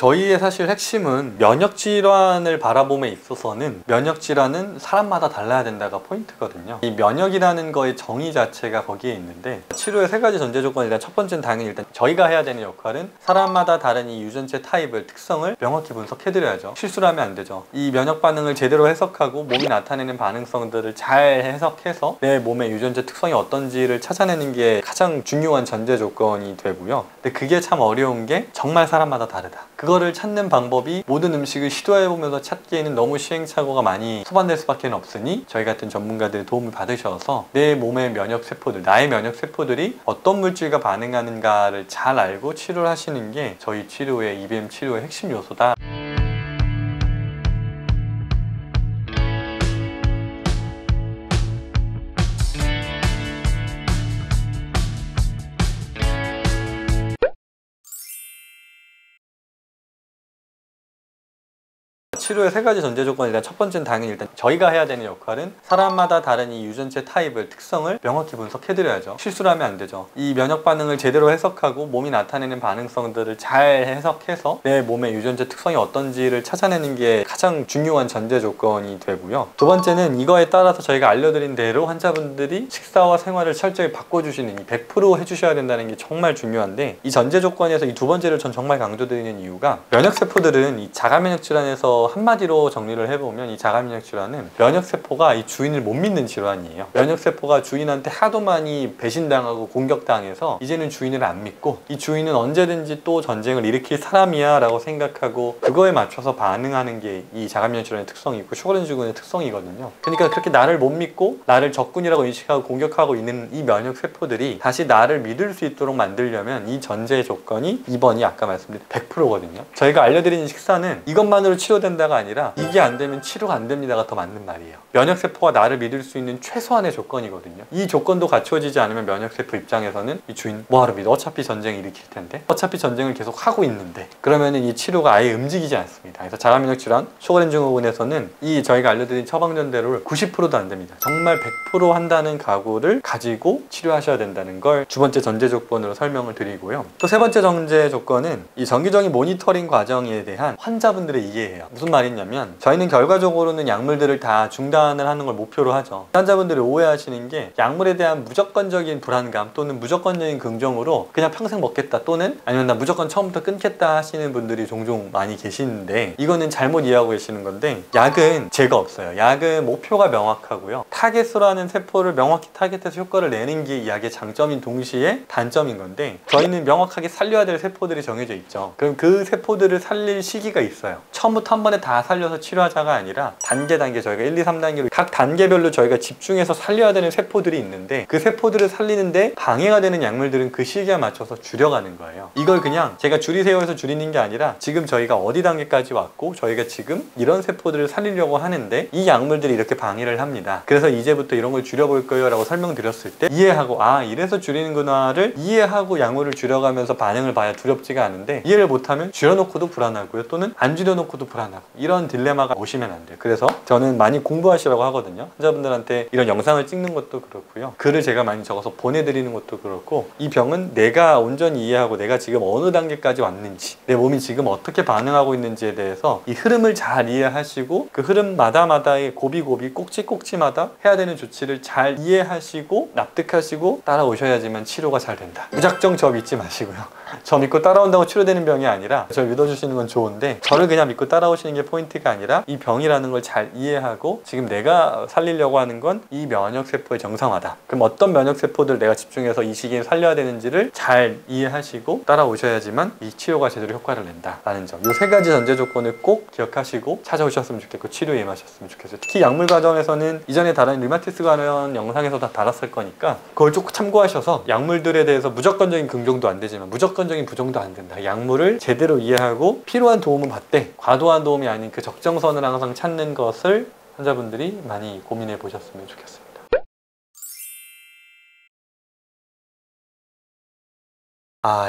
저희의 사실 핵심은 면역질환을 바라봄에 있어서는 면역질환은 사람마다 달라야 된다가 포인트거든요. 이 면역이라는 거의 정의 자체가 거기에 있는데, 치료의 세 가지 전제 조건이 일단 첫 번째는 당연히 일단 저희가 해야 되는 역할은 사람마다 다른 이 유전체 타입을, 특성을 명확히 분석해드려야죠. 실수를 하면 안 되죠. 이 면역 반응을 제대로 해석하고 몸이 나타내는 반응성들을 잘 해석해서 내 몸의 유전체 특성이 어떤지를 찾아내는 게 가장 중요한 전제 조건이 되고요. 근데 그게 참 어려운 게 정말 사람마다 다르다. 그거를 찾는 방법이 모든 음식을 시도해보면서 찾기에는 너무 시행착오가 많이 소반될 수밖에 없으니 저희 같은 전문가들의 도움을 받으셔서 내 몸의 면역세포들, 나의 면역세포들이 어떤 물질과 반응하는가를 잘 알고 치료를 하시는 게 저희 치료의 EBM 치료의 핵심 요소다. 치료의 세 가지 전제 조건이 일단 첫 번째는 당연히 일단 저희가 해야 되는 역할은 사람마다 다른 이 유전체 타입을, 특성을 명확히 분석해드려야죠. 실수를 하면 안 되죠. 이 면역 반응을 제대로 해석하고 몸이 나타내는 반응성들을 잘 해석해서 내 몸의 유전체 특성이 어떤지를 찾아내는 게 가장 중요한 전제 조건이 되고요. 두 번째는 이거에 따라서 저희가 알려드린 대로 환자분들이 식사와 생활을 철저히 바꿔주시는 이 100% 해주셔야 된다는 게 정말 중요한데, 이 전제 조건에서 이 두 번째를 전 정말 강조드리는 이유가 면역세포들은 이 자가면역 질환에서 한마디로 정리를 해보면 이 자가면역 질환은 면역세포가 이 주인을 못 믿는 질환이에요. 면역세포가 주인한테 하도 많이 배신당하고 공격당해서 이제는 주인을 안 믿고, 이 주인은 언제든지 또 전쟁을 일으킬 사람이야 라고 생각하고 그거에 맞춰서 반응하는 게 이 자가면역 질환의 특성이고 슈거렌 증후군의 특성이거든요. 그러니까 그렇게 나를 못 믿고 나를 적군이라고 인식하고 공격하고 있는 이 면역세포들이 다시 나를 믿을 수 있도록 만들려면 이 전제 조건이 2번이 아까 말씀드린 100%거든요. 저희가 알려드리는 식사는 이것만으로 치료된다가 아니라 이게 안 되면 치료가 안 됩니다가 더 맞는 말이에요. 면역세포가 나를 믿을 수 있는 최소한의 조건이거든요. 이 조건도 갖춰지지 않으면 면역세포 입장에서는 이 주인 뭐하러 믿어? 어차피 전쟁 일으킬 텐데, 어차피 전쟁을 계속 하고 있는데, 그러면은 이 치료가 아예 움직이지 않습니다. 그래서 자가면역 질환, 슈거렌 증후군에서는 이 저희가 알려드린 처방전대로 90%도 안 됩니다. 정말 100% 한다는 각오를 가지고 치료하셔야 된다는 걸 두 번째 전제 조건으로 설명을 드리고요. 또 세 번째 전제 조건은 이 정기적인 모니터링 과정에 대한 환자분들의 이해예요. 무슨 말이냐면, 저희는 결과적으로는 약물들을 다 중단을 하는 걸 목표로 하죠. 환자분들이 오해하시는 게 약물에 대한 무조건적인 불안감 또는 무조건적인 긍정으로 그냥 평생 먹겠다, 또는 아니면 나 무조건 처음부터 끊겠다 하시는 분들이 종종 많이 계시는데, 이거는 잘못 이해하고 계시는 건데, 약은 죄가 없어요. 약은 목표가 명확하고요. 타겟으로 하는 세포를 명확히 타겟해서 효과를 내는 게 이 약의 장점인 동시에 단점인 건데, 저희는 명확하게 살려야 될 세포들이 정해져 있죠. 그럼 그 세포들을 살릴 시기가 있어요. 처음부터 한 번에 다 살려서 치료하자가 아니라 단계 저희가 1, 2, 3단계로 각 단계별로 저희가 집중해서 살려야 되는 세포들이 있는데, 그 세포들을 살리는데 방해가 되는 약물들은 그 시기에 맞춰서 줄여가는 거예요. 이걸 그냥 제가 줄이세요 해서 줄이는 게 아니라, 지금 저희가 어디 단계까지 왔고 저희가 지금 이런 세포들을 살리려고 하는데 이 약물들이 이렇게 방해를 합니다. 그래서 이제부터 이런 걸 줄여볼 거예요 라고 설명드렸을 때 이해하고, 아 이래서 줄이는구나를 이해하고 약물을 줄여가면서 반응을 봐야 두렵지가 않은데, 이해를 못하면 줄여놓고도 불안하고요, 또는 안 줄여놓고도 불안하고, 이런 딜레마가 오시면 안 돼요. 그래서 저는 많이 공부하시라고 하거든요. 환자분들한테 이런 영상을 찍는 것도 그렇고요, 글을 제가 많이 적어서 보내드리는 것도 그렇고, 이 병은 내가 온전히 이해하고 내가 지금 어느 단계까지 왔는지, 내 몸이 지금 어떻게 반응하고 있는지에 대해서 이 흐름을 잘 이해하시고, 그 흐름마다의 고비고비 꼭지꼭지마다 해야 되는 조치를 잘 이해하시고 납득하시고 따라오셔야지만 치료가 잘 된다. 무작정 저 믿지 마시고요. 저 믿고 따라온다고 치료되는 병이 아니라, 저를 믿어주시는 건 좋은데 저를 그냥 믿고 따라오시는 게 포인트가 아니라, 이 병이라는 걸 잘 이해하고 지금 내가 살리려고 하는 건 이 면역세포의 정상화다. 그럼 어떤 면역세포들 내가 집중해서 이 시기에 살려야 되는지를 잘 이해하시고 따라오셔야지만 이 치료가 제대로 효과를 낸다라는 점, 이 세 가지 전제 조건을 꼭 기억하시고 찾아오셨으면 좋겠고 치료에 임하셨으면 좋겠어요. 특히 약물 과정에서는 이전에 다른 류마티스 관련 영상에서 다 다뤘을 거니까 그걸 쭉 참고하셔서, 약물들에 대해서 무조건적인 긍정도 안 되지만 무조건적인 부정도 안 된다. 약물을 제대로 이해하고 필요한 도움은 받되 과도한 도움이 아닌 그 적정선을 항상 찾는 것을 환자분들이 많이 고민해 보셨으면 좋겠습니다.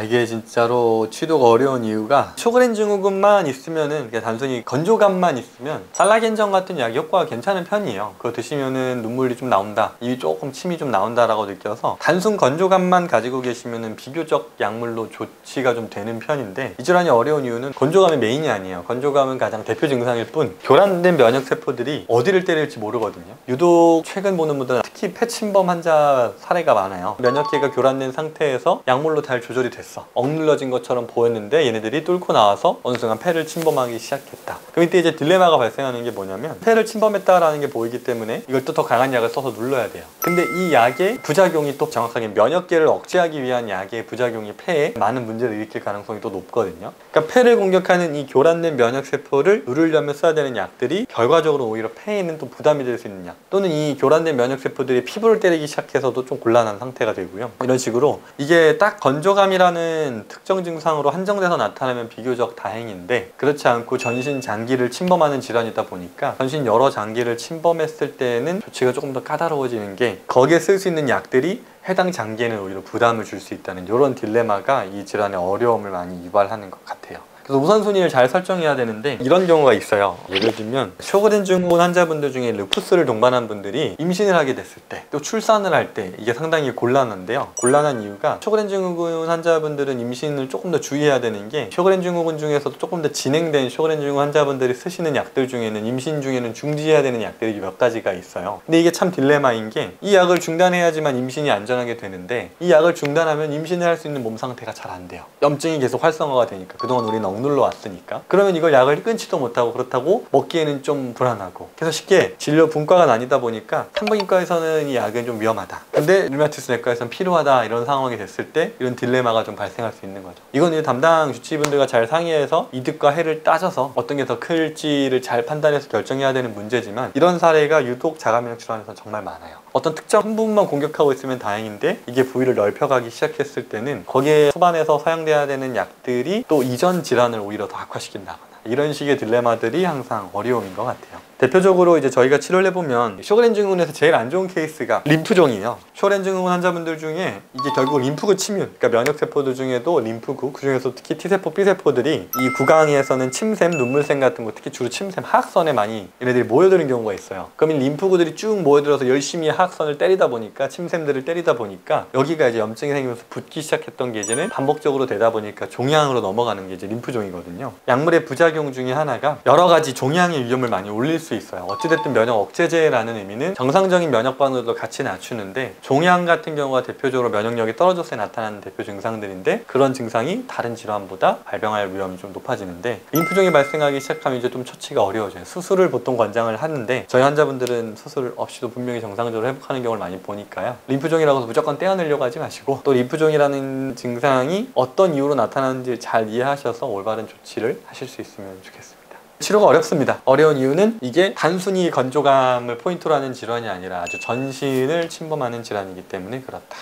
이게 진짜로 치료가 어려운 이유가 쇼그렌 증후군만 있으면은 그냥 단순히 건조감만 있으면 살라겐정 같은 약이 효과가 괜찮은 편이에요. 그거 드시면은 눈물이 좀 나온다, 입이 조금 침이 좀 나온다라고 느껴서 단순 건조감만 가지고 계시면은 비교적 약물로 조치가 좀 되는 편인데, 이 질환이 어려운 이유는 건조감이 메인이 아니에요. 건조감은 가장 대표 증상일 뿐 교란된 면역 세포들이 어디를 때릴지 모르거든요. 유독 최근 보는 분들은 특히 폐침범 환자 사례가 많아요. 면역계가 교란된 상태에서 약물로 잘 조절이 됐어. 억눌러진 것처럼 보였는데 얘네들이 뚫고 나와서 어느 순간 폐를 침범하기 시작했다. 그럼 이때 이제 딜레마가 발생하는 게 뭐냐면, 폐를 침범했다라는 게 보이기 때문에 이걸 또 더 강한 약을 써서 눌러야 돼요. 근데 이 약의 부작용이 또 정확하게 면역계를 억제하기 위한 약의 부작용이 폐에 많은 문제를 일으킬 가능성이 또 높거든요. 그러니까 폐를 공격하는 이 교란된 면역세포를 누르려면 써야 되는 약들이 결과적으로 오히려 폐에는 또 부담이 될 수 있는 약, 또는 이 교란된 면역세포들이 피부를 때리기 시작해서도 좀 곤란한 상태가 되고요. 이런 식으로 이게 딱 건조감이라는 특정 증상으로 한정돼서 나타나면 비교적 다행인데, 그렇지 않고 전신 장기를 침범하는 질환이다 보니까 전신 여러 장기를 침범했을 때는 조치가 조금 더 까다로워지는 게, 거기에 쓸 수 있는 약들이 해당 장기에는 오히려 부담을 줄 수 있다는 이런 딜레마가 이 질환의 어려움을 많이 유발하는 것 같아요. 그래서 우선순위를 잘 설정해야 되는데, 이런 경우가 있어요. 예를 들면 쇼그렌 증후군 환자분들 중에 르푸스를 동반한 분들이 임신을 하게 됐을 때, 또 출산을 할 때 이게 상당히 곤란한데요. 곤란한 이유가, 쇼그렌 증후군 환자분들은 임신을 조금 더 주의해야 되는 게, 쇼그렌 증후군 중에서도 조금 더 진행된 쇼그렌 증후군 환자분들이 쓰시는 약들 중에는 임신 중에는 중지해야 되는 약들이 몇 가지가 있어요. 근데 이게 참 딜레마인 게, 이 약을 중단해야지만 임신이 안전하게 되는데 이 약을 중단하면 임신을 할 수 있는 몸 상태가 잘 안 돼요. 염증이 계속 활성화가 되니까, 그동안 우리는 억눌러 왔으니까. 그러면 이걸 약을 끊지도 못하고, 그렇다고 먹기에는 좀 불안하고, 그래서 쉽게 진료 분과가 나뉘다 보니까 산부인과에서는 이 약은 좀 위험하다, 근데 류마티스 내과에서는 필요하다, 이런 상황이 됐을 때 이런 딜레마가 좀 발생할 수 있는 거죠. 이건 이제 담당 주치의분들과 잘 상의해서 이득과 해를 따져서 어떤 게 더 클지를 잘 판단해서 결정해야 되는 문제지만, 이런 사례가 유독 자가면역 질환에서 정말 많아요. 어떤 특정 한 부분만 공격하고 있으면 다행인데, 이게 부위를 넓혀가기 시작했을 때는 거기에 초반에서 사용돼야 되는 약들이 또 이전 질환을 오히려 더 악화시킨다거나, 이런 식의 딜레마들이 항상 어려움인 것 같아요. 대표적으로 이제 저희가 치료를 해보면 쇼그렌 증후군에서 제일 안 좋은 케이스가 림프종이에요. 쇼그렌 증후군 환자분들 중에 이게 결국 림프구 침윤, 그러니까 면역세포들 중에도 림프구, 그 중에서 특히 T세포, B세포들이 이 구강에서는 침샘, 눈물샘 같은 거, 특히 주로 침샘, 하악선에 많이 얘네들이 모여드는 경우가 있어요. 그럼 이 림프구들이 쭉 모여들어서 열심히 하악선을 때리다 보니까, 침샘들을 때리다 보니까 여기가 이제 염증이 생기면서 붓기 시작했던 게 이제는 반복적으로 되다 보니까 종양으로 넘어가는 게 이제 림프종이거든요. 약물의 부작용 중에 하나가 여러 가지 종양의 위험을 많이 올릴 수 있어요. 어찌됐든 면역 억제제라는 의미는 정상적인 면역 반응도 같이 낮추는데, 종양 같은 경우가 대표적으로 면역력이 떨어졌을 때 나타나는 대표 증상들인데, 그런 증상이 다른 질환보다 발병할 위험이 좀 높아지는데, 림프종이 발생하기 시작하면 이제 좀 처치가 어려워져요. 수술을 보통 권장을 하는데, 저희 환자분들은 수술 없이도 분명히 정상적으로 회복하는 경우를 많이 보니까요. 림프종이라고 해서 무조건 떼어내려고 하지 마시고, 또 림프종이라는 증상이 어떤 이유로 나타나는지 잘 이해하셔서 올바른 조치를 하실 수 있으면 좋겠습니다. 치료가 어렵습니다. 어려운 이유는 이게 단순히 건조감을 포인트로 하는 질환이 아니라 아주 전신을 침범하는 질환이기 때문에 그렇다.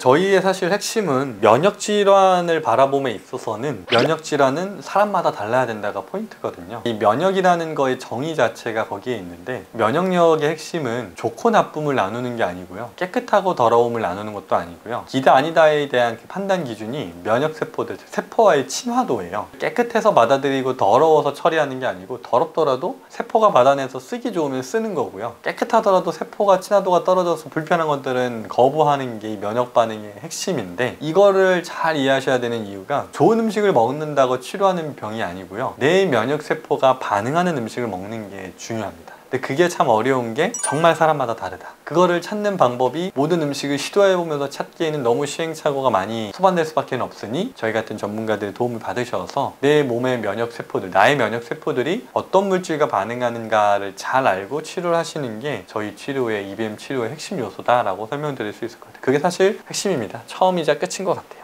저희의 사실 핵심은, 면역질환을 바라봄에 있어서는 면역질환은 사람마다 달라야 된다가 포인트거든요. 이 면역이라는 거의 정의 자체가 거기에 있는데, 면역력의 핵심은 좋고 나쁨을 나누는 게 아니고요, 깨끗하고 더러움을 나누는 것도 아니고요, 기다 아니다에 대한 판단 기준이 면역세포들, 세포와의 친화도예요. 깨끗해서 받아들이고 더러워서 처리하는 게 아니고, 더럽더라도 세포가 받아내서 쓰기 좋으면 쓰는 거고요, 깨끗하더라도 세포가 친화도가 떨어져서 불편한 것들은 거부하는 게 이 면역 반응의 핵심인데, 이거를 잘 이해하셔야 되는 이유가, 좋은 음식을 먹는다고 치료하는 병이 아니고요, 내 면역세포가 반응하는 음식을 먹는 게 중요합니다. 근데 그게 참 어려운 게, 정말 사람마다 다르다. 그거를 찾는 방법이 모든 음식을 시도해보면서 찾기에는 너무 시행착오가 많이 소반될 수밖에 없으니, 저희 같은 전문가들의 도움을 받으셔서 내 몸의 면역세포들, 나의 면역세포들이 어떤 물질과 반응하는가를 잘 알고 치료를 하시는 게 저희 치료의, EBM 치료의 핵심 요소다라고 설명드릴 수 있을 것 같아요. 그게 사실 핵심입니다. 처음이자 끝인 것 같아요.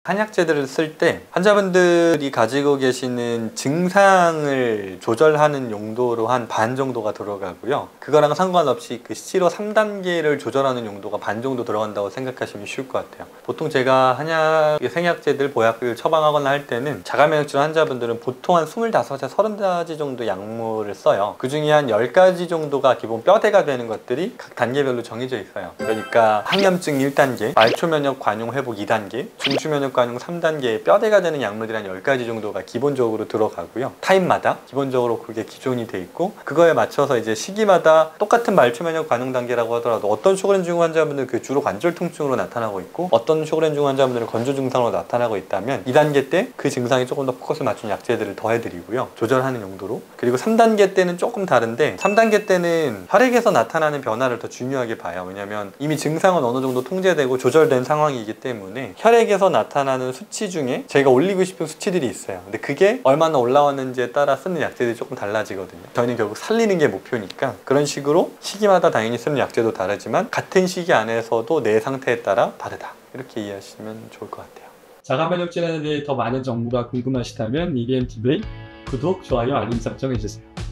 한약재들을 쓸 때 환자분들이 가지고 계시는 증상을 조절하는 용도로 한 반 정도가 들어가고요. 그거랑 상관없이 그 CC로 3단계를 조절하는 용도가 반 정도 들어간다고 생각하시면 쉬울 것 같아요. 보통 제가 한약, 생약재들, 보약을 처방하거나 할 때는 자가면역질환 환자분들은 보통 한 25에 30가지 정도 약물을 써요. 그 중에 한 10가지 정도가 기본 뼈대가 되는 것들이 각 단계별로 정해져 있어요. 그러니까 항염증 1단계, 말초면역 관용 회복 2단계, 중추면역 관용 3단계의 뼈대가 되는 약물들이 한 10가지 정도가 기본적으로 들어가고요. 타입마다 기본적으로 그게 기존이 돼 있고, 그거에 맞춰서 이제 시기마다 똑같은 말초면역 관용 단계라고 하더라도 어떤 쇼그렌증 환자분들은 그 주로 관절 통증으로 나타나고 있고, 어떤 쇼그렌증 환자분들은 건조 증상으로 나타나고 있다면 2단계 때 그 증상이 조금 더 포커스 맞춘 약재들을 더해드리고요. 조절하는 용도로. 그리고 3단계 때는 조금 다른데, 3단계 때는 혈액에서 나타나는 변화를 더 중요하게 봐요. 왜냐면 이미 증상은 어느 정도 통제되고 조절된 상황이기 때문에 혈액에서 나타나는 수치 중에 저희가 올리고 싶은 수치들이 있어요. 근데 그게 얼마나 올라왔는지에 따라 쓰는 약재들이 조금 달라지거든요. 저희는 결국 살리는 게 목표니까 그런 식으로 시기마다 당연히 쓰는 약재도 다르지만 같은 시기 안에서도 내 상태에 따라 다르다. 이렇게 이해하시면 좋을 것 같아요. 자가면역 질환에 대해 더 많은 정보가 궁금하시다면 EBMTV 구독, 좋아요, 알림 설정 해주세요.